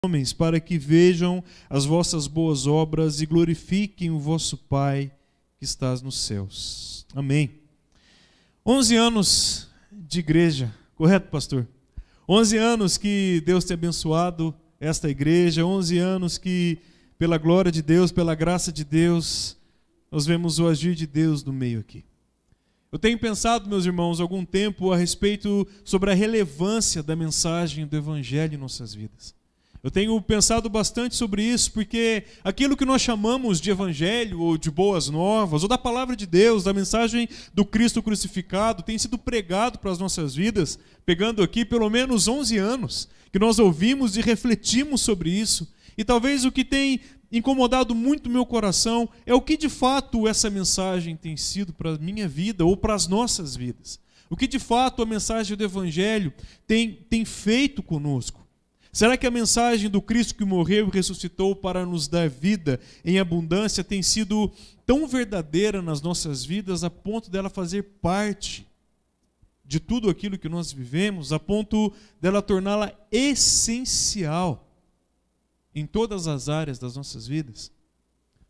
homens, para que vejam as vossas boas obras e glorifiquem o vosso Pai que estás nos céus. Amém. 11 anos de igreja, correto, pastor? 11 anos que Deus tem abençoado esta igreja, 11 anos que, pela glória de Deus, pela graça de Deus, nós vemos o agir de Deus no meio aqui. Eu tenho pensado, meus irmãos, há algum tempo a respeito sobre a relevância da mensagem do Evangelho em nossas vidas. Eu tenho pensado bastante sobre isso, porque aquilo que nós chamamos de Evangelho, ou de boas novas, ou da palavra de Deus, da mensagem do Cristo crucificado, tem sido pregado para as nossas vidas, pegando aqui pelo menos 11 anos, que nós ouvimos e refletimos sobre isso. E talvez o que tem incomodado muito o meu coração é o que de fato essa mensagem tem sido para a minha vida, ou para as nossas vidas. O que de fato a mensagem do Evangelho tem feito conosco. Será que a mensagem do Cristo que morreu e ressuscitou para nos dar vida em abundância tem sido tão verdadeira nas nossas vidas a ponto dela fazer parte de tudo aquilo que nós vivemos, a ponto dela torná-la essencial em todas as áreas das nossas vidas?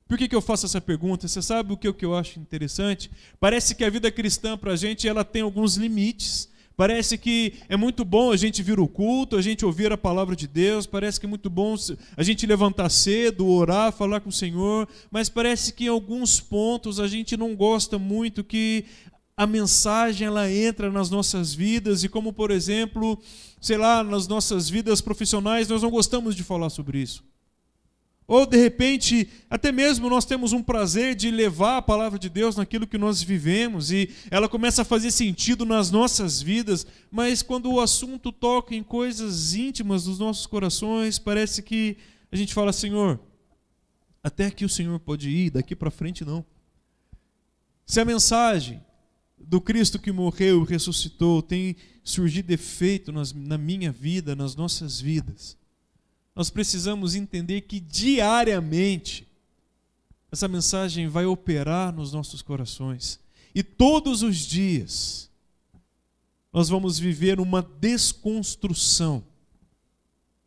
Por que eu faço essa pergunta? Você sabe o que eu acho interessante? Parece que a vida cristã para a gente ela tem alguns limites. Parece que é muito bom a gente vir ao culto, a gente ouvir a palavra de Deus, parece que é muito bom a gente levantar cedo, orar, falar com o Senhor, mas parece que em alguns pontos a gente não gosta muito que a mensagem ela entra nas nossas vidas, e como por exemplo, sei lá, nas nossas vidas profissionais nós não gostamos de falar sobre isso. Ou de repente, até mesmo nós temos um prazer de levar a palavra de Deus naquilo que nós vivemos e ela começa a fazer sentido nas nossas vidas, mas quando o assunto toca em coisas íntimas dos nossos corações, parece que a gente fala: Senhor, até aqui o Senhor pode ir, daqui para frente não. Se a mensagem do Cristo que morreu e ressuscitou tem surgido efeito na minha vida, nas nossas vidas, nós precisamos entender que diariamente essa mensagem vai operar nos nossos corações. E todos os dias nós vamos viver uma desconstrução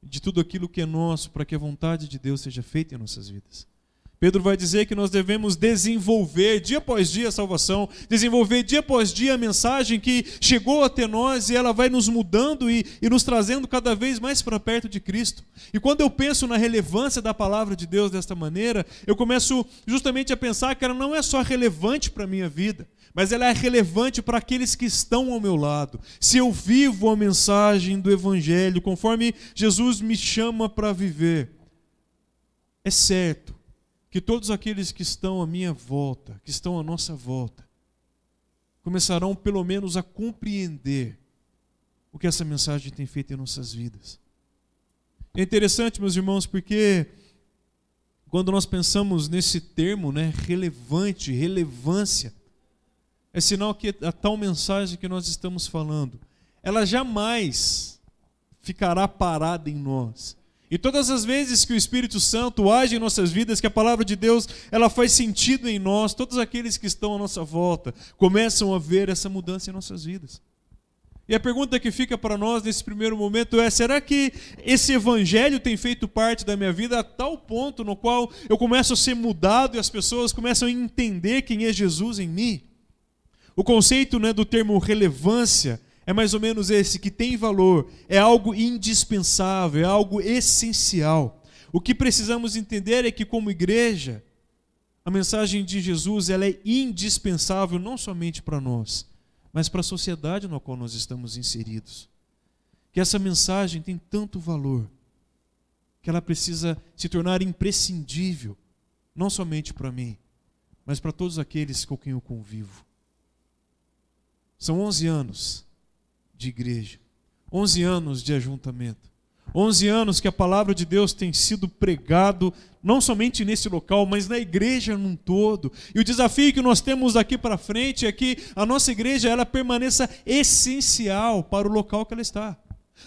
de tudo aquilo que é nosso, para que a vontade de Deus seja feita em nossas vidas. Pedro vai dizer que nós devemos desenvolver dia após dia a salvação, desenvolver dia após dia a mensagem que chegou até nós e ela vai nos mudando e nos trazendo cada vez mais para perto de Cristo. E quando eu penso na relevância da palavra de Deus desta maneira, eu começo justamente a pensar que ela não é só relevante para a minha vida, mas ela é relevante para aqueles que estão ao meu lado. Se eu vivo a mensagem do Evangelho conforme Jesus me chama para viver, é certo que todos aqueles que estão à minha volta, que estão à nossa volta, começarão pelo menos a compreender o que essa mensagem tem feito em nossas vidas. É interessante, meus irmãos, porque quando nós pensamos nesse termo, relevante, relevância, é sinal que a tal mensagem que nós estamos falando, ela jamais ficará parada em nós. E todas as vezes que o Espírito Santo age em nossas vidas, que a palavra de Deus ela faz sentido em nós, todos aqueles que estão à nossa volta começam a ver essa mudança em nossas vidas. E a pergunta que fica para nós nesse primeiro momento é: será que esse Evangelho tem feito parte da minha vida a tal ponto no qual eu começo a ser mudado e as pessoas começam a entender quem é Jesus em mim? O conceito do termo relevância é mais ou menos esse, que tem valor, é algo indispensável, é algo essencial. O que precisamos entender é que, como igreja, a mensagem de Jesus ela é indispensável não somente para nós, mas para a sociedade na qual nós estamos inseridos. Que essa mensagem tem tanto valor, que ela precisa se tornar imprescindível, não somente para mim, mas para todos aqueles com quem eu convivo. São 11 anos de igreja, 11 anos de ajuntamento, 11 anos que a palavra de Deus tem sido pregado, não somente nesse local, mas na igreja num todo. E o desafio que nós temos daqui para frente é que a nossa igreja ela permaneça essencial para o local que ela está.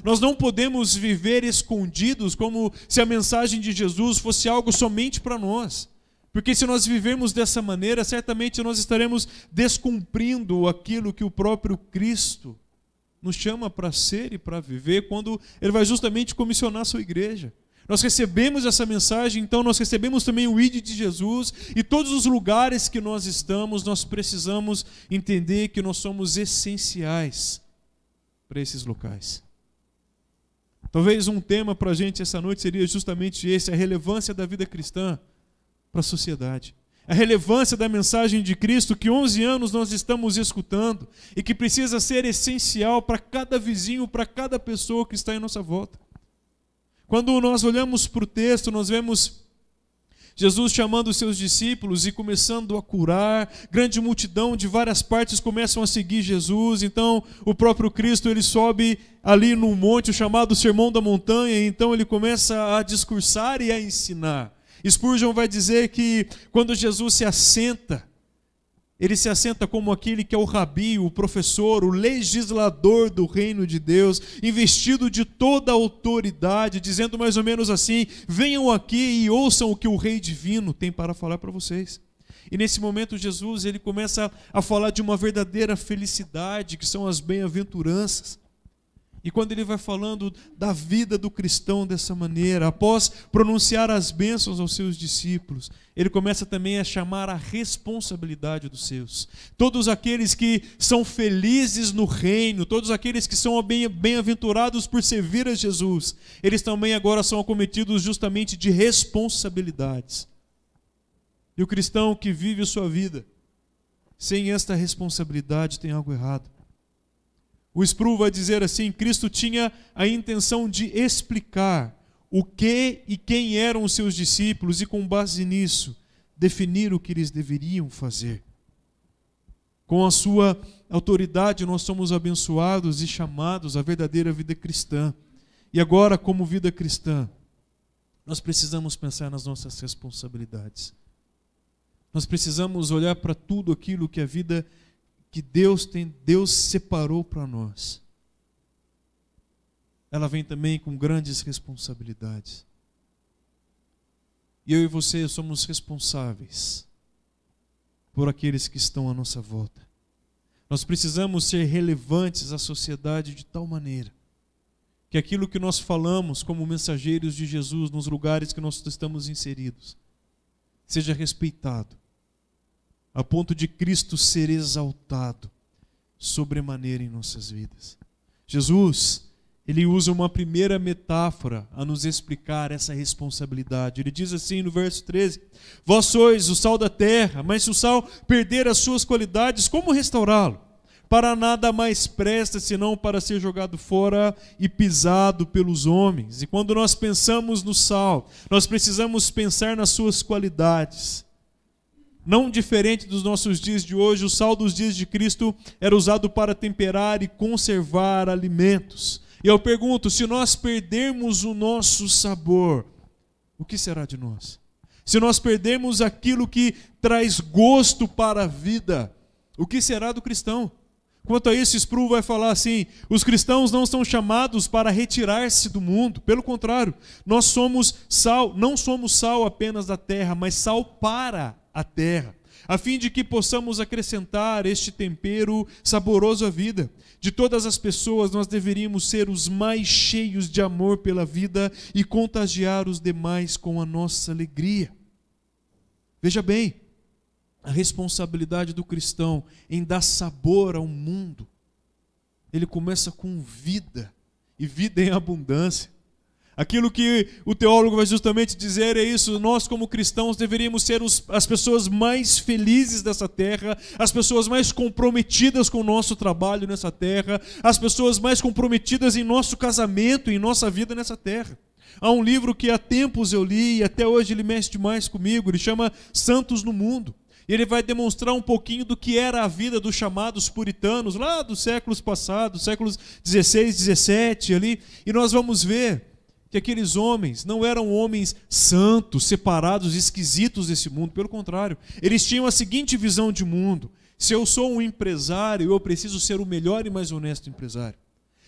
Nós não podemos viver escondidos como se a mensagem de Jesus fosse algo somente para nós. Porque se nós vivermos dessa maneira, certamente nós estaremos descumprindo aquilo que o próprio Cristo nos chama para ser e para viver, quando Ele vai justamente comissionar a sua igreja. Nós recebemos essa mensagem, então nós recebemos também o ID de Jesus, e todos os lugares que nós estamos, nós precisamos entender que nós somos essenciais para esses locais. Talvez um tema para a gente essa noite seria justamente esse, a relevância da vida cristã para a sociedade. A relevância da mensagem de Cristo que 11 anos nós estamos escutando e que precisa ser essencial para cada vizinho, para cada pessoa que está em nossa volta. Quando nós olhamos para o texto, nós vemos Jesus chamando os seus discípulos e começando a curar, grande multidão de várias partes começam a seguir Jesus, então o próprio Cristo ele sobe ali no monte, o chamado Sermão da Montanha, e então ele começa a discursar e a ensinar. Spurgeon vai dizer que quando Jesus se assenta, ele se assenta como aquele que é o rabi, o professor, o legislador do reino de Deus, investido de toda a autoridade, dizendo mais ou menos assim: venham aqui e ouçam o que o rei divino tem para falar para vocês. E nesse momento Jesus ele começa a falar de uma verdadeira felicidade, que são as bem-aventuranças. E quando ele vai falando da vida do cristão dessa maneira, após pronunciar as bênçãos aos seus discípulos, ele começa também a chamar a responsabilidade dos seus. Todos aqueles que são felizes no reino, todos aqueles que são bem-aventurados por servir a Jesus, eles também agora são acometidos justamente de responsabilidades. E o cristão que vive sua vida sem esta responsabilidade tem algo errado. O Sproul vai dizer assim: Cristo tinha a intenção de explicar o que e quem eram os seus discípulos e, com base nisso, definir o que eles deveriam fazer. Com a sua autoridade, nós somos abençoados e chamados à verdadeira vida cristã. E agora, como vida cristã, nós precisamos pensar nas nossas responsabilidades. Nós precisamos olhar para tudo aquilo que a vida que Deus separou para nós. Ela vem também com grandes responsabilidades. E eu e você somos responsáveis por aqueles que estão à nossa volta. Nós precisamos ser relevantes à sociedade de tal maneira que aquilo que nós falamos como mensageiros de Jesus nos lugares que nós estamos inseridos seja respeitado, a ponto de Cristo ser exaltado sobremaneira em nossas vidas. Jesus, ele usa uma primeira metáfora a nos explicar essa responsabilidade. Ele diz assim no verso 13: vós sois o sal da terra, mas se o sal perder as suas qualidades, como restaurá-lo? Para nada mais presta senão para ser jogado fora e pisado pelos homens. E quando nós pensamos no sal, nós precisamos pensar nas suas qualidades. Não diferente dos nossos dias de hoje, o sal dos dias de Cristo era usado para temperar e conservar alimentos. E eu pergunto, se nós perdermos o nosso sabor, o que será de nós? Se nós perdermos aquilo que traz gosto para a vida, o que será do cristão? Quanto a isso, Sproul vai falar assim: os cristãos não são chamados para retirar-se do mundo, pelo contrário, nós somos sal, não somos sal apenas da terra, mas sal para a terra, a fim de que possamos acrescentar este tempero saboroso à vida. De todas as pessoas, nós deveríamos ser os mais cheios de amor pela vida e contagiar os demais com a nossa alegria. Veja bem, a responsabilidade do cristão em dar sabor ao mundo, ele começa com vida, e vida em abundância. Aquilo que o teólogo vai justamente dizer é isso: nós como cristãos deveríamos ser as pessoas mais felizes dessa terra, as pessoas mais comprometidas com o nosso trabalho nessa terra, as pessoas mais comprometidas em nosso casamento, em nossa vida nessa terra. Há um livro que há tempos eu li e até hoje ele mexe demais comigo, ele chama Santos no Mundo. E ele vai demonstrar um pouquinho do que era a vida dos chamados puritanos, lá dos séculos passados, séculos 16, 17 ali, e nós vamos ver que aqueles homens não eram homens santos, separados, esquisitos desse mundo. Pelo contrário, eles tinham a seguinte visão de mundo: se eu sou um empresário, eu preciso ser o melhor e mais honesto empresário.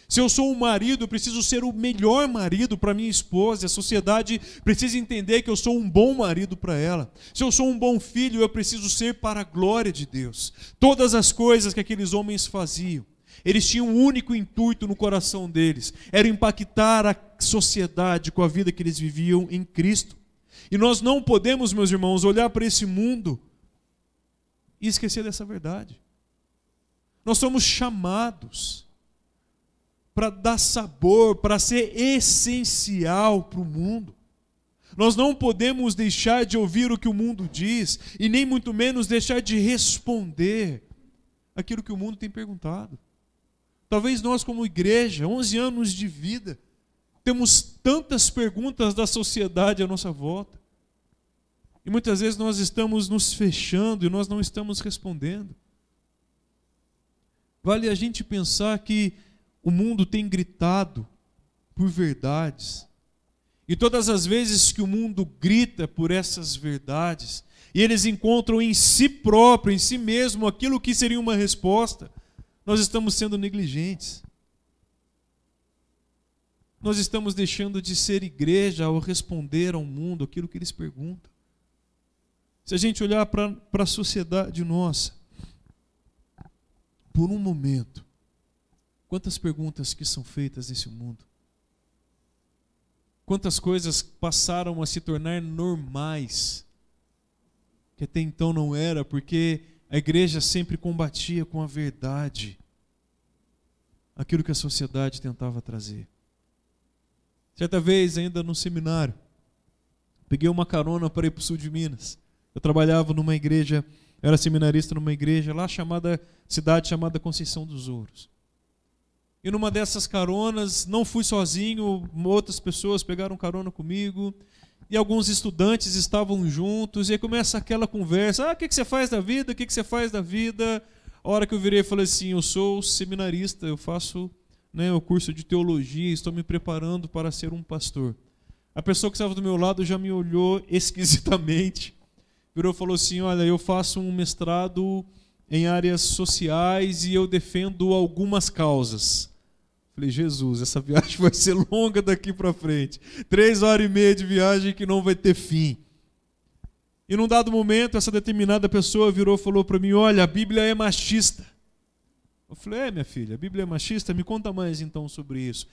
Se eu sou um marido, eu preciso ser o melhor marido para minha esposa. A sociedade precisa entender que eu sou um bom marido para ela. Se eu sou um bom filho, eu preciso ser para a glória de Deus. Todas as coisas que aqueles homens faziam Eles tinham um único intuito no coração deles, era impactar a sociedade com a vida que eles viviam em Cristo. E nós não podemos, meus irmãos, olhar para esse mundo e esquecer dessa verdade. Nós somos chamados para dar sabor, para ser essencial para o mundo. Nós não podemos deixar de ouvir o que o mundo diz e nem muito menos deixar de responder aquilo que o mundo tem perguntado. Talvez nós, como igreja, 11 anos de vida, temos tantas perguntas da sociedade à nossa volta. E muitas vezes nós estamos nos fechando e nós não estamos respondendo. Vale a gente pensar que o mundo tem gritado por verdades. E todas as vezes que o mundo grita por essas verdades, e eles encontram em si próprio, em si mesmo, aquilo que seria uma resposta, nós estamos sendo negligentes. Nós estamos deixando de ser igreja ao responder ao mundo aquilo que eles perguntam. Se a gente olhar para a sociedade nossa, por um momento, quantas perguntas que são feitas nesse mundo? Quantas coisas passaram a se tornar normais, que até então não era, porque a igreja sempre combatia com a verdade aquilo que a sociedade tentava trazer. Certa vez, ainda no seminário, peguei uma carona para ir para o sul de Minas. Eu trabalhava numa igreja, eu era seminarista numa igreja lá cidade chamada Conceição dos Ouros. E numa dessas caronas, não fui sozinho, outras pessoas pegaram carona comigo, e alguns estudantes estavam juntos, e aí começa aquela conversa, o que você faz da vida, o que você faz da vida? A hora que eu virei e falei assim, eu sou seminarista, eu faço o curso de teologia, estou me preparando para ser um pastor. A pessoa que estava do meu lado já me olhou esquisitamente, virou e falou assim, olha, eu faço um mestrado em áreas sociais e eu defendo algumas causas. Falei, Jesus, essa viagem vai ser longa daqui para frente. 3h30 de viagem que não vai ter fim. E num dado momento, essa determinada pessoa virou e falou para mim, olha, a Bíblia é machista. Eu falei, minha filha, a Bíblia é machista? Me conta mais então sobre isso.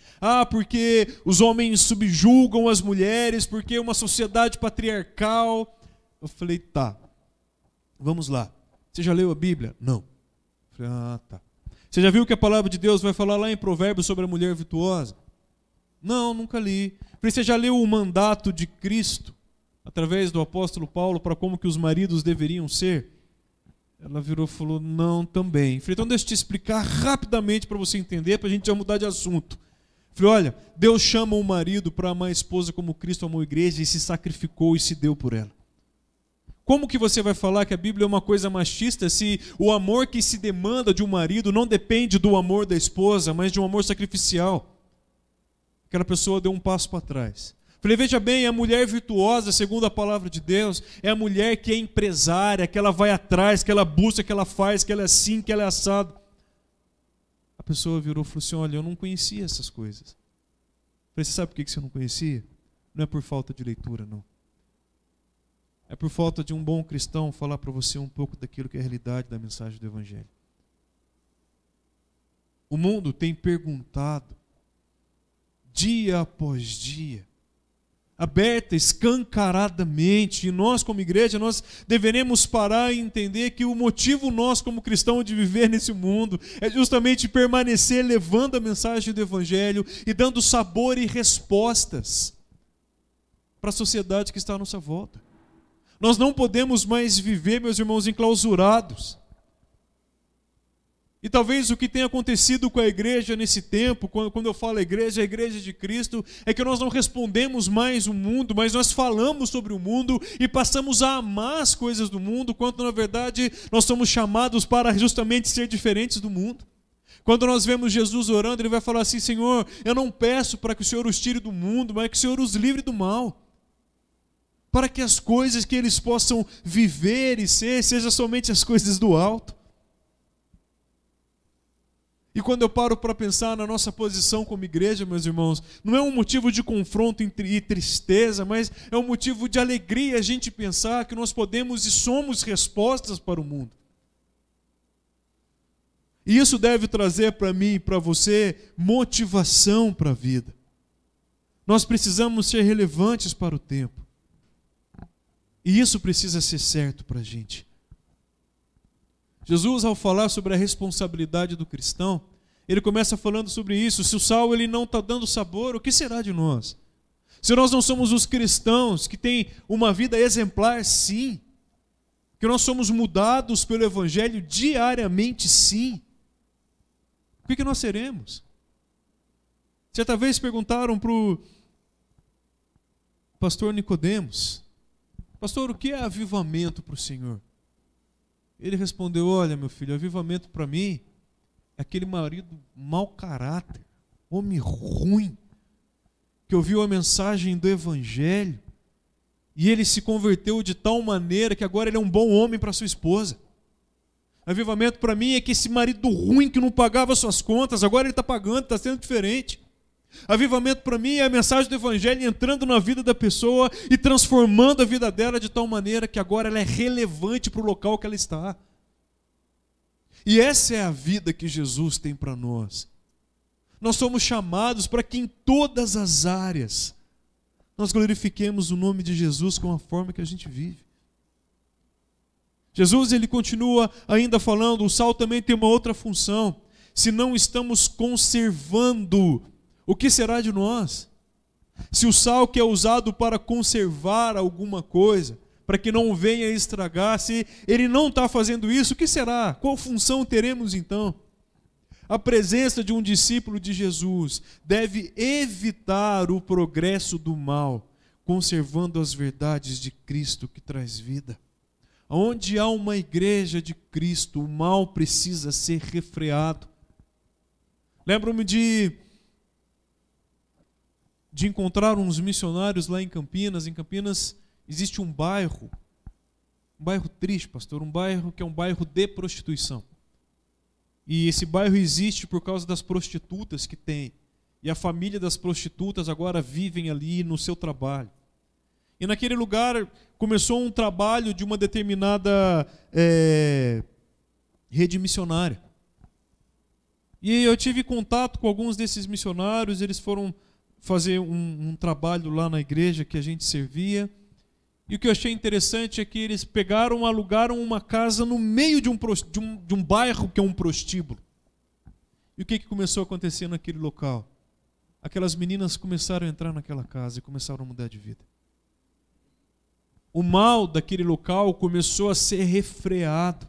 Porque os homens subjugam as mulheres, porque é uma sociedade patriarcal. Eu falei, tá, vamos lá. Você já leu a Bíblia? Não. Eu falei, tá. Você já viu que a palavra de Deus vai falar lá em Provérbios sobre a mulher virtuosa? Não, nunca li. Eu falei, você já leu o mandato de Cristo, através do apóstolo Paulo, para como que os maridos deveriam ser? Ela virou e falou, não, também. Eu falei, então deixa eu te explicar rapidamente para você entender, para a gente já mudar de assunto. Eu falei, olha, Deus chama o marido para amar a esposa como Cristo amou a igreja e se sacrificou e se deu por ela. Como que você vai falar que a Bíblia é uma coisa machista se o amor que se demanda de um marido não depende do amor da esposa, mas de um amor sacrificial? Aquela pessoa deu um passo para trás. Falei, veja bem, a mulher virtuosa, segundo a palavra de Deus, é a mulher que é empresária, que ela vai atrás, que ela busca, que ela faz, que ela é assim, que ela é assado. A pessoa virou e falou assim, olha, eu não conhecia essas coisas. Falei, você sabe por que você não conhecia? Não é por falta de leitura, não. É por falta de um bom cristão falar para você um pouco daquilo que é a realidade da mensagem do Evangelho. O mundo tem perguntado, dia após dia, aberta, escancaradamente, e nós como igreja, nós deveremos parar e entender que o motivo nosso como cristão de viver nesse mundo é justamente permanecer levando a mensagem do Evangelho e dando sabor e respostas para a sociedade que está à nossa volta. Nós não podemos mais viver, meus irmãos, enclausurados. E talvez o que tenha acontecido com a igreja nesse tempo, quando eu falo igreja, a igreja de Cristo, é que nós não respondemos mais o mundo, mas nós falamos sobre o mundo e passamos a amar as coisas do mundo, quando na verdade nós somos chamados para justamente ser diferentes do mundo. Quando nós vemos Jesus orando, Ele vai falar assim, Senhor, eu não peço para que o Senhor os tire do mundo, mas que o Senhor os livre do mal. Para que as coisas que eles possam viver e ser, sejam somente as coisas do alto. E quando eu paro para pensar na nossa posição como igreja, meus irmãos, não é um motivo de confronto e tristeza, mas é um motivo de alegria a gente pensar que nós podemos e somos respostas para o mundo. E isso deve trazer para mim e para você motivação para a vida. Nós precisamos ser relevantes para o tempo. E isso precisa ser certo para a gente. Jesus, ao falar sobre a responsabilidade do cristão, ele começa falando sobre isso. Se o sal ele não está dando sabor, o que será de nós? Se nós não somos os cristãos que têm uma vida exemplar, sim. Que nós somos mudados pelo Evangelho diariamente, sim. O que nós seremos? Certa vez perguntaram para o pastor Nicodemos: pastor, o que é avivamento para o Senhor? Ele respondeu: olha, meu filho, avivamento para mim é aquele marido mau caráter, homem ruim, que ouviu a mensagem do Evangelho e ele se converteu de tal maneira que agora ele é um bom homem para sua esposa. Avivamento para mim é que esse marido ruim que não pagava suas contas, agora ele está pagando, está sendo diferente. Avivamento para mim é a mensagem do Evangelho entrando na vida da pessoa e transformando a vida dela de tal maneira que agora ela é relevante para o local que ela está. E essa é a vida que Jesus tem para nós. Nós somos chamados para que em todas as áreas nós glorifiquemos o nome de Jesus com a forma que a gente vive. Jesus, ele continua ainda falando, o sal também tem uma outra função. Se não estamos conservando, o que será de nós? Se o sal que é usado para conservar alguma coisa, para que não venha estragar, se ele não está fazendo isso, o que será? Qual função teremos então? A presença de um discípulo de Jesus deve evitar o progresso do mal, conservando as verdades de Cristo que traz vida. Onde há uma igreja de Cristo, o mal precisa ser refreado. Lembro-me de encontrar uns missionários lá em Campinas. Em Campinas existe um bairro triste, pastor, um bairro que é um bairro de prostituição. E esse bairro existe por causa das prostitutas que tem. E a família das prostitutas agora vivem ali no seu trabalho. E naquele lugar começou um trabalho de uma determinada rede missionária. E eu tive contato com alguns desses missionários, eles foram fazer um trabalho lá na igreja que a gente servia. E o que eu achei interessante é que eles pegaram, alugaram uma casa no meio de um bairro que é um prostíbulo. E o que começou a acontecer naquele local? Aquelas meninas começaram a entrar naquela casa e começaram a mudar de vida. O mal daquele local começou a ser refreado.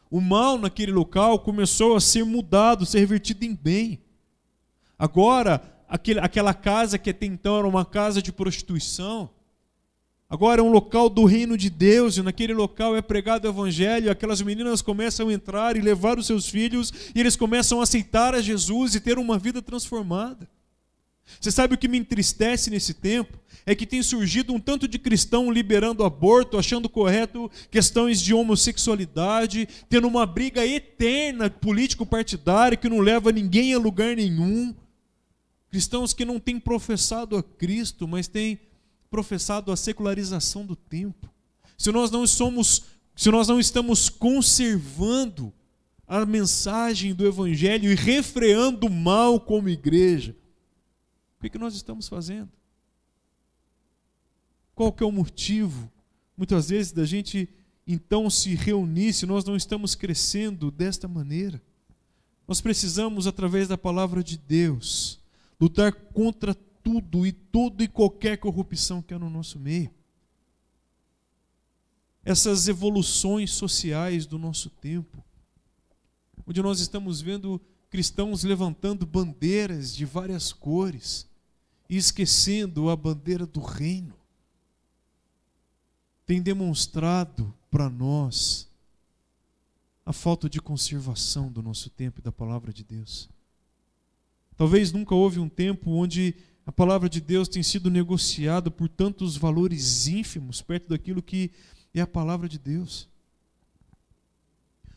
O mal naquele local começou a ser mudado, ser revertido em bem. Agora, aquela casa que até então era uma casa de prostituição, agora é um local do reino de Deus, e naquele local é pregado o Evangelho, e aquelas meninas começam a entrar e levar os seus filhos, e eles começam a aceitar a Jesus e ter uma vida transformada. Você sabe o que me entristece nesse tempo? É que tem surgido um tanto de cristão liberando aborto, achando correto questões de homossexualidade, tendo uma briga eterna político-partidária que não leva ninguém a lugar nenhum. Cristãos que não têm professado a Cristo, mas têm professado a secularização do tempo. Se nós não estamos conservando a mensagem do Evangelho e refreando o mal como igreja, o que nós estamos fazendo? Qual que é o motivo, muitas vezes, da gente então se reunir se nós não estamos crescendo desta maneira? Nós precisamos, através da palavra de Deus, lutar contra tudo e qualquer corrupção que há no nosso meio. Essas evoluções sociais do nosso tempo, onde nós estamos vendo cristãos levantando bandeiras de várias cores e esquecendo a bandeira do reino, tem demonstrado para nós a falta de conservação do nosso tempo e da palavra de Deus. Talvez nunca houve um tempo onde a palavra de Deus tem sido negociada por tantos valores ínfimos perto daquilo que é a palavra de Deus.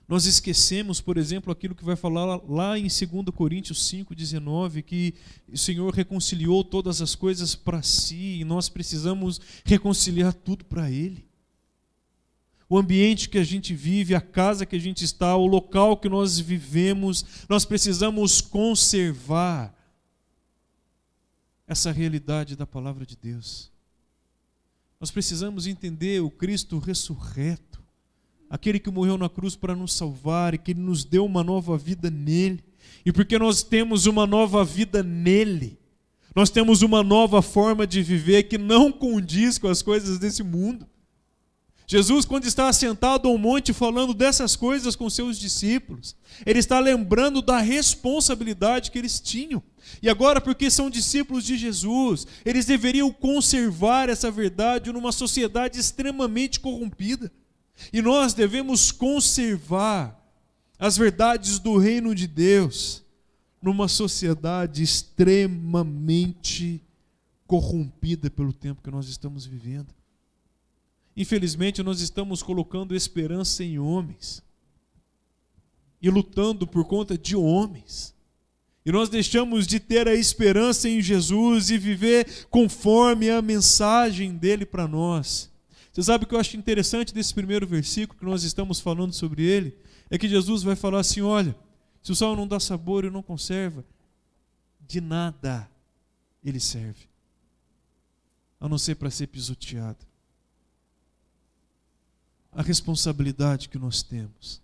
Nós esquecemos, por exemplo, aquilo que vai falar lá em 2 Coríntios 5,19, que o Senhor reconciliou todas as coisas para si e nós precisamos reconciliar tudo para Ele. o ambiente que a gente vive, a casa que a gente está, o local que nós vivemos, nós precisamos conservar essa realidade da palavra de Deus. Nós precisamos entender o Cristo ressurreto, aquele que morreu na cruz para nos salvar e que Ele nos deu uma nova vida nele. E porque nós temos uma nova vida nele, nós temos uma nova forma de viver que não condiz com as coisas desse mundo. Jesus, quando está assentado ao monte falando dessas coisas com seus discípulos, Ele está lembrando da responsabilidade que eles tinham. E agora, porque são discípulos de Jesus, eles deveriam conservar essa verdade numa sociedade extremamente corrompida. E nós devemos conservar as verdades do reino de Deus numa sociedade extremamente corrompida pelo tempo que nós estamos vivendo. Infelizmente, nós estamos colocando esperança em homens e lutando por conta de homens. E nós deixamos de ter a esperança em Jesus e viver conforme a mensagem dele para nós. Você sabe o que eu acho interessante desse primeiro versículo que nós estamos falando sobre ele? É que Jesus vai falar assim: olha, se o sal não dá sabor e não conserva, de nada ele serve, a não ser para ser pisoteado. A responsabilidade que nós temos,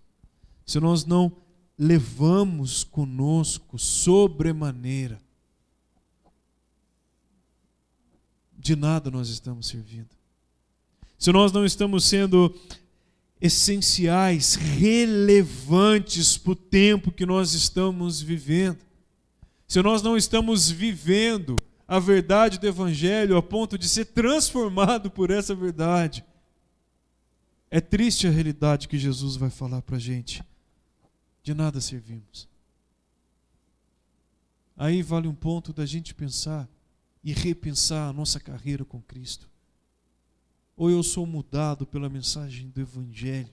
se nós não levamos conosco sobremaneira, de nada nós estamos servindo. Se nós não estamos sendo essenciais, relevantes para o tempo que nós estamos vivendo, se nós não estamos vivendo a verdade do Evangelho a ponto de ser transformado por essa verdade, é triste a realidade que Jesus vai falar para a gente. De nada servimos. Aí vale um ponto da gente pensar e repensar a nossa carreira com Cristo. Ou eu sou mudado pela mensagem do Evangelho,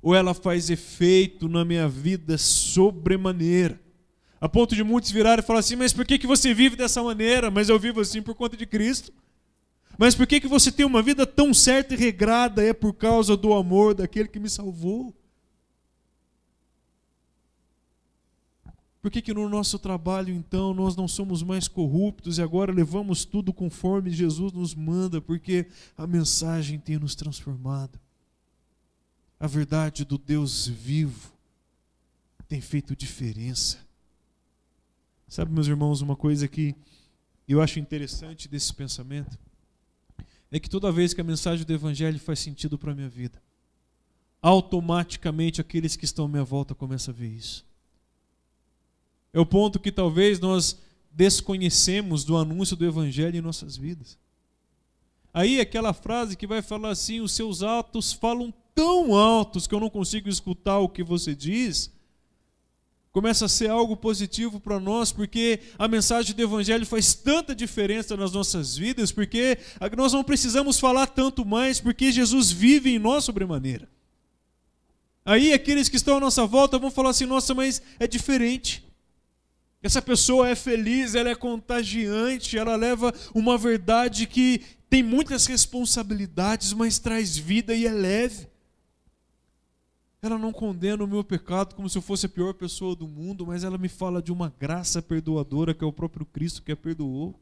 ou ela faz efeito na minha vida sobremaneira, a ponto de muitos virarem e falar assim: mas por que você vive dessa maneira? Mas eu vivo assim por conta de Cristo. Mas por que você tem uma vida tão certa e regrada? É por causa do amor daquele que me salvou. Por que no nosso trabalho, então, nós não somos mais corruptos e agora levamos tudo conforme Jesus nos manda? Porque a mensagem tem nos transformado. A verdade do Deus vivo tem feito diferença. Sabe, meus irmãos, uma coisa que eu acho interessante desse pensamento é que toda vez que a mensagem do Evangelho faz sentido para a minha vida, automaticamente aqueles que estão à minha volta começam a ver isso. É o ponto que talvez nós desconhecemos do anúncio do Evangelho em nossas vidas. Aí aquela frase que vai falar assim: os seus atos falam tão altos que eu não consigo escutar o que você diz, começa a ser algo positivo para nós, porque a mensagem do Evangelho faz tanta diferença nas nossas vidas, porque nós não precisamos falar tanto mais, porque Jesus vive em nós sobremaneira. Aí aqueles que estão à nossa volta vão falar assim: nossa, mas é diferente. Essa pessoa é feliz, ela é contagiante, ela leva uma verdade que tem muitas responsabilidades, mas traz vida e é leve. Ela não condena o meu pecado como se eu fosse a pior pessoa do mundo, mas ela me fala de uma graça perdoadora que é o próprio Cristo que a perdoou.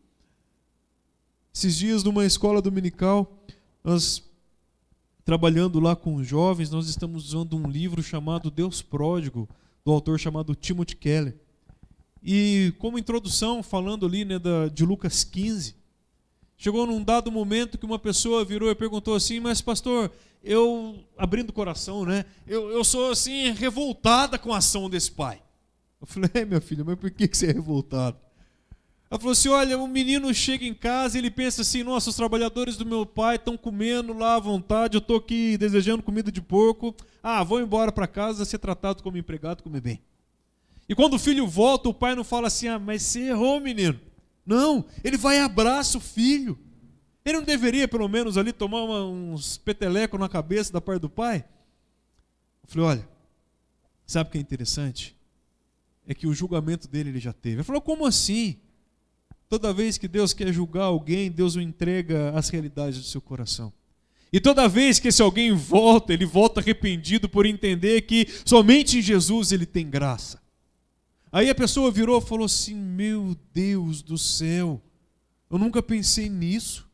Esses dias, numa escola dominical, nós trabalhando lá com os jovens, nós estamos usando um livro chamado Deus Pródigo, do autor chamado Timothy Keller. E como introdução, falando ali, né, de Lucas 15, chegou num dado momento que uma pessoa virou e perguntou assim: mas pastor, eu, abrindo o coração, né, eu sou assim, revoltada com a ação desse pai. Eu falei: minha filha, mas por que você é revoltada? Ela falou assim: olha, o menino chega em casa e ele pensa assim: nossa, os trabalhadores do meu pai estão comendo lá à vontade, eu estou aqui desejando comida de porco, vou embora para casa ser tratado como empregado, comer bem. E quando o filho volta, o pai não fala assim: mas você errou, menino. Não, ele vai e abraça o filho. Ele não deveria, pelo menos, ali tomar uns petelecos na cabeça da parte do pai? Eu falei: olha, sabe o que é interessante? É que o julgamento dele ele já teve. Ele falou: como assim? Toda vez que Deus quer julgar alguém, Deus o entrega às realidades do seu coração. E toda vez que esse alguém volta, ele volta arrependido por entender que somente em Jesus ele tem graça. Aí a pessoa virou e falou assim: meu Deus do céu, eu nunca pensei nisso.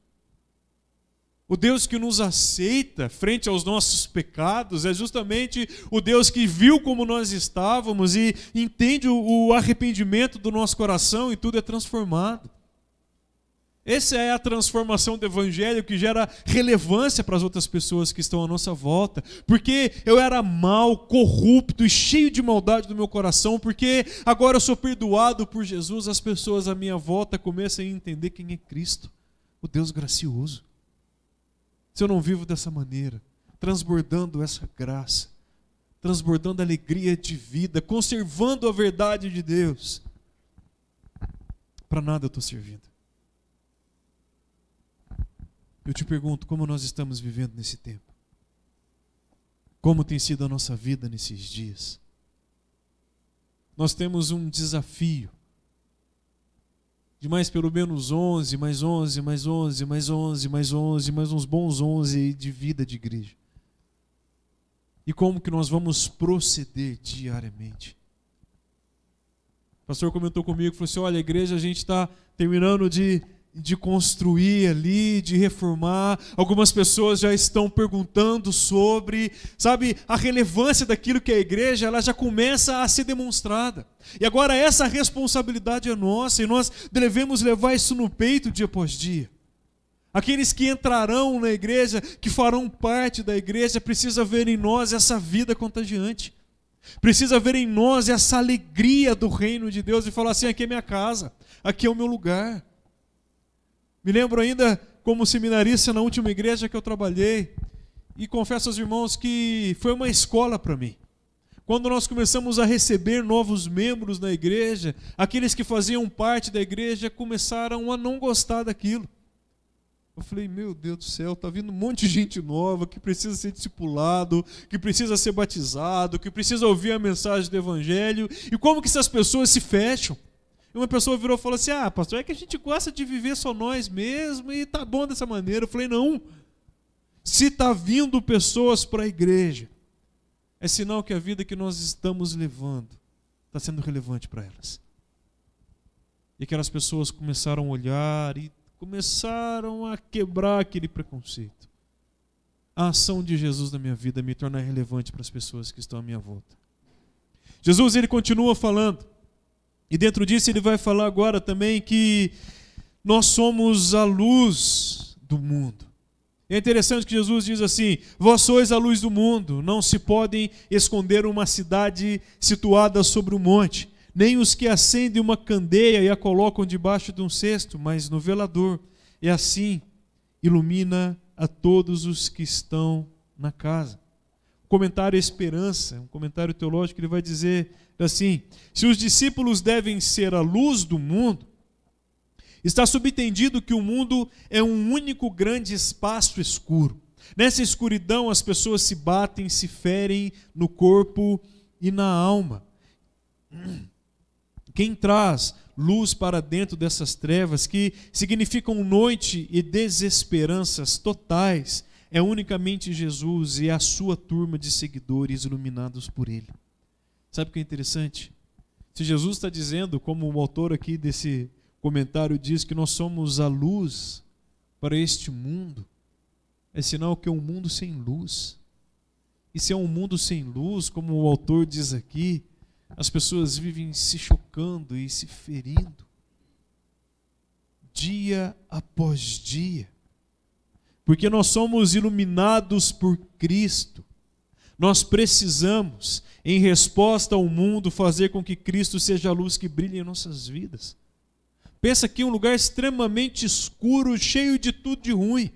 O Deus que nos aceita frente aos nossos pecados é justamente o Deus que viu como nós estávamos e entende o arrependimento do nosso coração e tudo é transformado. Essa é a transformação do Evangelho que gera relevância para as outras pessoas que estão à nossa volta. Porque eu era mau, corrupto e cheio de maldade no meu coração, porque agora eu sou perdoado por Jesus, as pessoas à minha volta começam a entender quem é Cristo, o Deus gracioso. Se eu não vivo dessa maneira, transbordando essa graça, transbordando alegria de vida, conservando a verdade de Deus, para nada eu estou servindo. Eu te pergunto, como nós estamos vivendo nesse tempo? Como tem sido a nossa vida nesses dias? Nós temos um desafio de mais pelo menos 11, mais 11, mais 11, mais 11, mais 11, mais uns bons 11 de vida de igreja. E como que nós vamos proceder diariamente? O pastor comentou comigo, falou assim: olha, a igreja a gente está terminando de construir ali, de reformar. Algumas pessoas já estão perguntando sobre, sabe, a relevância daquilo que é a igreja, ela já começa a ser demonstrada. E agora essa responsabilidade é nossa e nós devemos levar isso no peito dia após dia. Aqueles que entrarão na igreja, que farão parte da igreja, precisa ver em nós essa vida contagiante. Precisa ver em nós essa alegria do reino de Deus e falar assim: aqui é minha casa, aqui é o meu lugar. Me lembro ainda como seminarista na última igreja que eu trabalhei, e confesso aos irmãos que foi uma escola para mim. Quando nós começamos a receber novos membros na igreja, aqueles que faziam parte da igreja começaram a não gostar daquilo. Eu falei: meu Deus do céu, está vindo um monte de gente nova que precisa ser discipulado, que precisa ser batizado, que precisa ouvir a mensagem do Evangelho, e como que essas pessoas se fecham? E uma pessoa virou e falou assim: ah, pastor, é que a gente gosta de viver só nós mesmo e tá bom dessa maneira. Eu falei: não. Se está vindo pessoas para a igreja, é sinal que a vida que nós estamos levando está sendo relevante para elas. E aquelas pessoas começaram a olhar e começaram a quebrar aquele preconceito. A ação de Jesus na minha vida me torna relevante para as pessoas que estão à minha volta. Jesus, ele continua falando. E dentro disso ele vai falar agora também que nós somos a luz do mundo. É interessante que Jesus diz assim: vós sois a luz do mundo, não se podem esconder uma cidade situada sobre um monte, nem os que acendem uma candeia e a colocam debaixo de um cesto, mas no velador, e assim ilumina a todos os que estão na casa. Comentário Esperança, um comentário teológico, ele vai dizer assim: se os discípulos devem ser a luz do mundo, está subentendido que o mundo é um único grande espaço escuro. Nessa escuridão as pessoas se batem, se ferem no corpo e na alma. Quem traz luz para dentro dessas trevas, que significam noite e desesperanças totais, é unicamente Jesus e a sua turma de seguidores iluminados por Ele. Sabe o que é interessante? Se Jesus está dizendo, como o autor aqui desse comentário diz, que nós somos a luz para este mundo, é sinal que é um mundo sem luz. E se é um mundo sem luz, como o autor diz aqui, as pessoas vivem se chocando e se ferindo, dia após dia. Porque nós somos iluminados por Cristo. Nós precisamos, em resposta ao mundo, fazer com que Cristo seja a luz que brilhe em nossas vidas. Pensa aqui, um lugar extremamente escuro, cheio de tudo de ruim.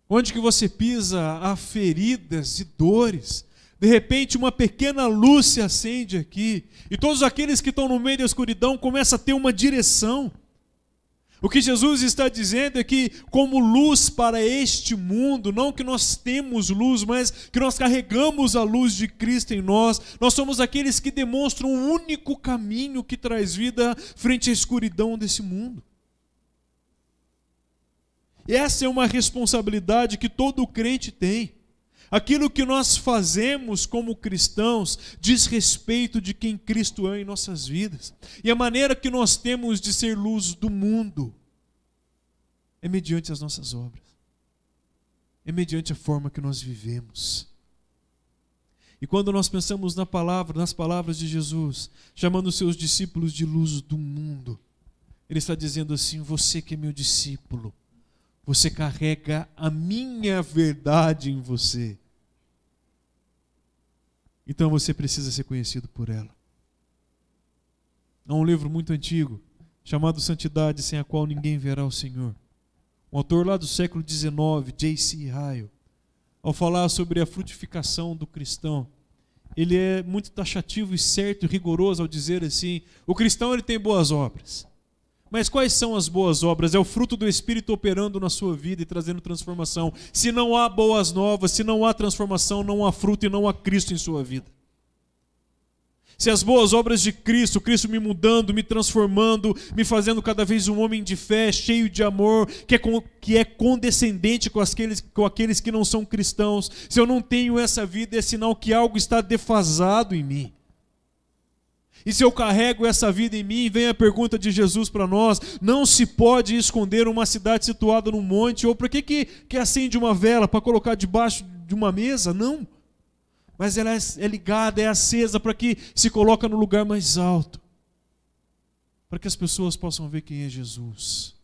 Onde que você pisa, há feridas e dores. De repente, uma pequena luz se acende aqui. E todos aqueles que estão no meio da escuridão começam a ter uma direção. O que Jesus está dizendo é que, como luz para este mundo, não que nós temos luz, mas que nós carregamos a luz de Cristo em nós, nós somos aqueles que demonstram o único caminho que traz vida frente à escuridão desse mundo. Essa é uma responsabilidade que todo crente tem. Aquilo que nós fazemos como cristãos diz respeito de quem Cristo é em nossas vidas. E a maneira que nós temos de ser luz do mundo é mediante as nossas obras. É mediante a forma que nós vivemos. E quando nós pensamos nas palavras de Jesus, chamando os seus discípulos de luz do mundo, Ele está dizendo assim: você que é meu discípulo, você carrega a minha verdade em você. Então você precisa ser conhecido por ela. Há um livro muito antigo, chamado Santidade, sem a qual ninguém verá o Senhor. Um autor lá do século XIX, J.C. Ryle, ao falar sobre a frutificação do cristão, ele é muito taxativo e certo e rigoroso ao dizer assim: o cristão ele tem boas obras. Mas quais são as boas obras? É o fruto do Espírito operando na sua vida e trazendo transformação. Se não há boas novas, se não há transformação, não há fruto e não há Cristo em sua vida. Se as boas obras de Cristo, Cristo me mudando, me transformando, me fazendo cada vez um homem de fé, cheio de amor, que é condescendente com aqueles que não são cristãos, se eu não tenho essa vida, é sinal que algo está defasado em mim. E se eu carrego essa vida em mim, vem a pergunta de Jesus para nós: não se pode esconder uma cidade situada num monte, ou para que acende uma vela? Para colocar debaixo de uma mesa? Não. Mas ela é ligada, é acesa para que se coloque no lugar mais alto, para que as pessoas possam ver quem é Jesus,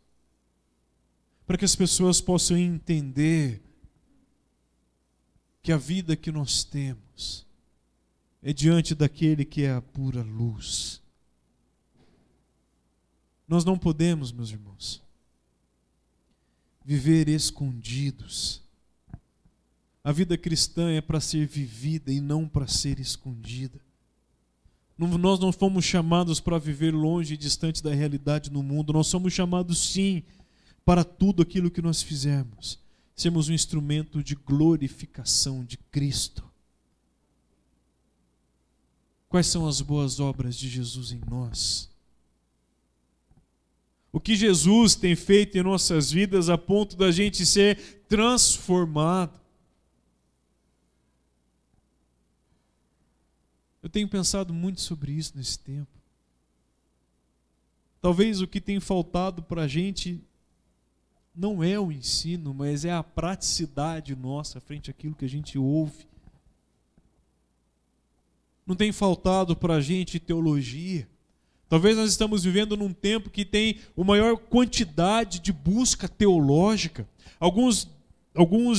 para que as pessoas possam entender que a vida que nós temos é diante daquele que é a pura luz. Nós não podemos, meus irmãos, viver escondidos. A vida cristã é para ser vivida e não para ser escondida. Nós não fomos chamados para viver longe e distante da realidade no mundo. Nós somos chamados, sim, para tudo aquilo que nós fizermos sermos um instrumento de glorificação de Cristo. Quais são as boas obras de Jesus em nós? O que Jesus tem feito em nossas vidas a ponto da gente ser transformado? Eu tenho pensado muito sobre isso nesse tempo. Talvez o que tem faltado para a gente não é o ensino, mas é a praticidade nossa frente àquilo que a gente ouve. Não tem faltado para a gente teologia. Talvez nós estamos vivendo num tempo que tem uma maior quantidade de busca teológica. Alguns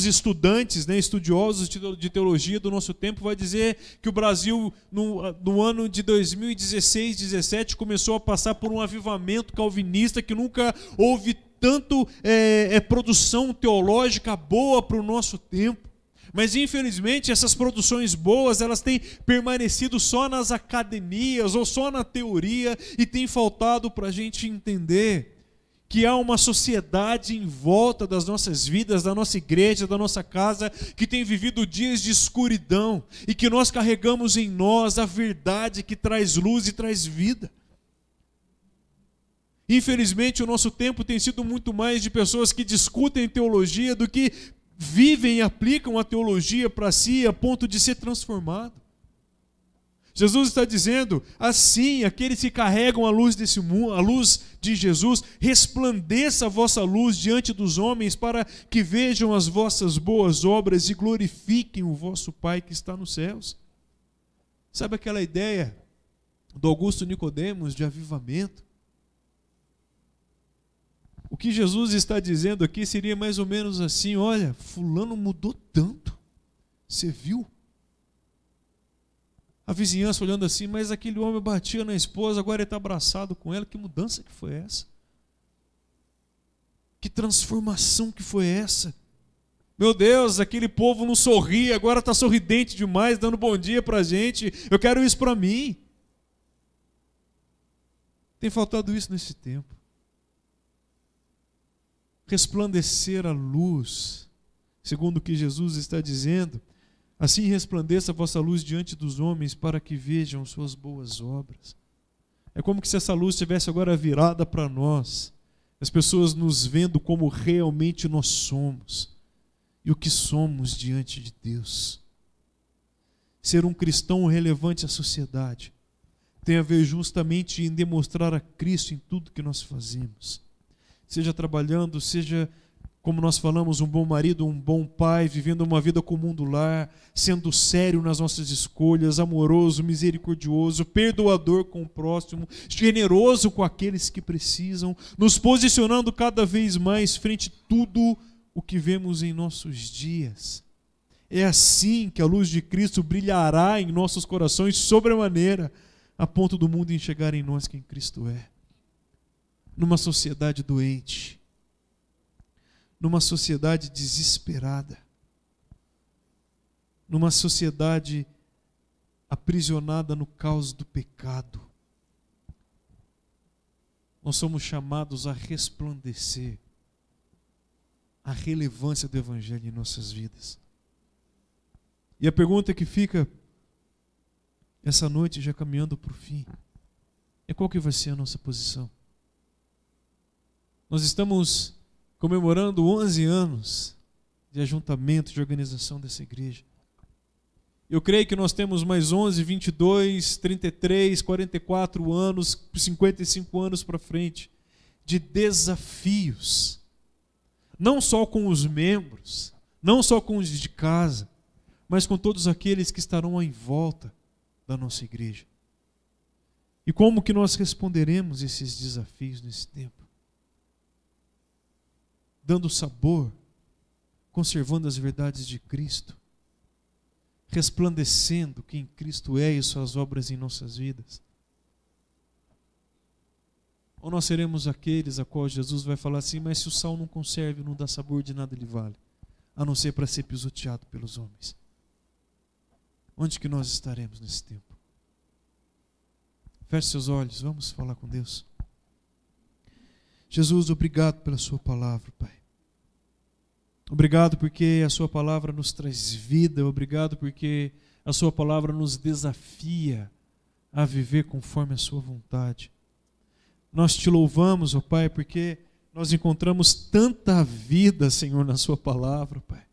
estudantes, estudiosos de teologia do nosso tempo vão dizer que o Brasil, no ano de 2016, 2017, começou a passar por um avivamento calvinista, que nunca houve tanto produção teológica boa para o nosso tempo. Mas infelizmente essas produções boas, elas têm permanecido só nas academias ou só na teoria, e tem faltado para a gente entender que há uma sociedade em volta das nossas vidas, da nossa igreja, da nossa casa, que tem vivido dias de escuridão, e que nós carregamos em nós a verdade que traz luz e traz vida. Infelizmente o nosso tempo tem sido muito mais de pessoas que discutem teologia do que vivem e aplicam a teologia para si a ponto de ser transformado. Jesus está dizendo assim: aqueles que carregam a luz desse mundo, a luz de Jesus, resplandeça a vossa luz diante dos homens, para que vejam as vossas boas obras e glorifiquem o vosso Pai que está nos céus. Sabe aquela ideia do Augusto Nicodemos de avivamento? O que Jesus está dizendo aqui seria mais ou menos assim: olha, fulano mudou tanto, você viu? A vizinhança olhando assim: mas aquele homem batia na esposa, agora ele está abraçado com ela. Que mudança que foi essa? Que transformação que foi essa? Meu Deus, aquele povo não sorria, agora está sorridente demais, dando bom dia para a gente. Eu quero isso para mim. Tem faltado isso nesse tempo. Resplandecer a luz, segundo o que Jesus está dizendo: assim resplandeça a vossa luz diante dos homens, para que vejam suas boas obras. É como que se essa luz estivesse agora virada para nós, as pessoas nos vendo como realmente nós somos e o que somos diante de Deus. Ser um cristão relevante à sociedade tem a ver justamente em demonstrar a Cristo em tudo que nós fazemos. Seja trabalhando, seja, como nós falamos, um bom marido, um bom pai, vivendo uma vida comum do lar, sendo sério nas nossas escolhas, amoroso, misericordioso, perdoador com o próximo, generoso com aqueles que precisam, nos posicionando cada vez mais frente a tudo o que vemos em nossos dias. É assim que a luz de Cristo brilhará em nossos corações sobremaneira, a ponto do mundo enxergar em nós quem Cristo é. Numa sociedade doente, numa sociedade desesperada, numa sociedade aprisionada no caos do pecado, nós somos chamados a resplandecer a relevância do Evangelho em nossas vidas. E a pergunta que fica essa noite, já caminhando para o fim, é qual que vai ser a nossa posição? Nós estamos comemorando 11 anos de ajuntamento, de organização dessa igreja. Eu creio que nós temos mais 11, 22, 33, 44 anos, 55 anos para frente, de desafios. Não só com os membros, não só com os de casa, mas com todos aqueles que estarão em volta da nossa igreja. E como que nós responderemos esses desafios nesse tempo? Dando sabor, conservando as verdades de Cristo, resplandecendo quem Cristo é e suas obras em nossas vidas? Ou nós seremos aqueles a qual Jesus vai falar assim: mas se o sal não conserve, não dá sabor, de nada lhe vale, a não ser para ser pisoteado pelos homens? Onde que nós estaremos nesse tempo? Feche seus olhos, vamos falar com Deus. Jesus, obrigado pela sua palavra, Pai. Obrigado porque a sua palavra nos traz vida. Obrigado porque a sua palavra nos desafia a viver conforme a sua vontade. Nós te louvamos, ó Pai, porque nós encontramos tanta vida, Senhor, na sua palavra, Pai.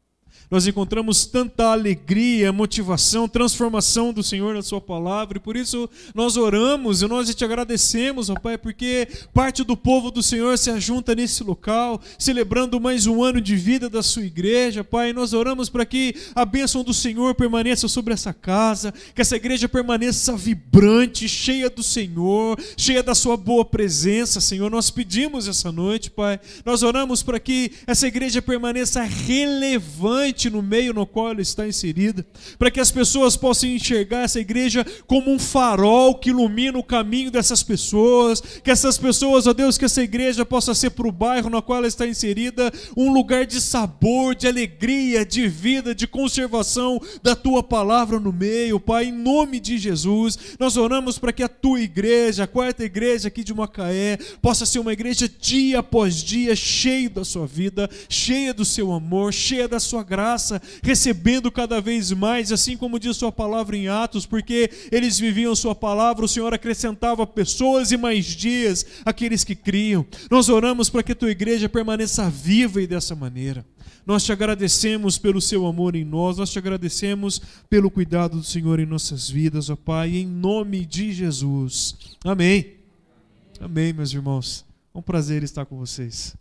Nós encontramos tanta alegria, motivação, transformação do Senhor na sua palavra, e por isso nós oramos e nós te agradecemos, ó Pai, porque parte do povo do Senhor se ajunta nesse local, celebrando mais um ano de vida da sua igreja, Pai. Nós oramos para que a bênção do Senhor permaneça sobre essa casa, que essa igreja permaneça vibrante, cheia do Senhor, cheia da sua boa presença, Senhor. Nós pedimos essa noite, Pai, nós oramos para que essa igreja permaneça relevante no meio no qual ela está inserida, para que as pessoas possam enxergar essa igreja como um farol que ilumina o caminho dessas pessoas, que essas pessoas, ó Deus, que essa igreja possa ser para o bairro no qual ela está inserida um lugar de sabor, de alegria, de vida, de conservação da tua palavra no meio, Pai. Em nome de Jesus, nós oramos para que a tua igreja, a quarta igreja aqui de Macaé, possa ser uma igreja dia após dia, cheia da sua vida, cheia do seu amor, cheia da sua graça, recebendo cada vez mais, assim como diz sua palavra em Atos, porque eles viviam sua palavra, o Senhor acrescentava pessoas e mais dias àqueles que criam. Nós oramos para que a tua igreja permaneça viva e dessa maneira. Nós te agradecemos pelo seu amor em nós, nós te agradecemos pelo cuidado do Senhor em nossas vidas, ó Pai, em nome de Jesus. Amém. Amém, meus irmãos. É um prazer estar com vocês.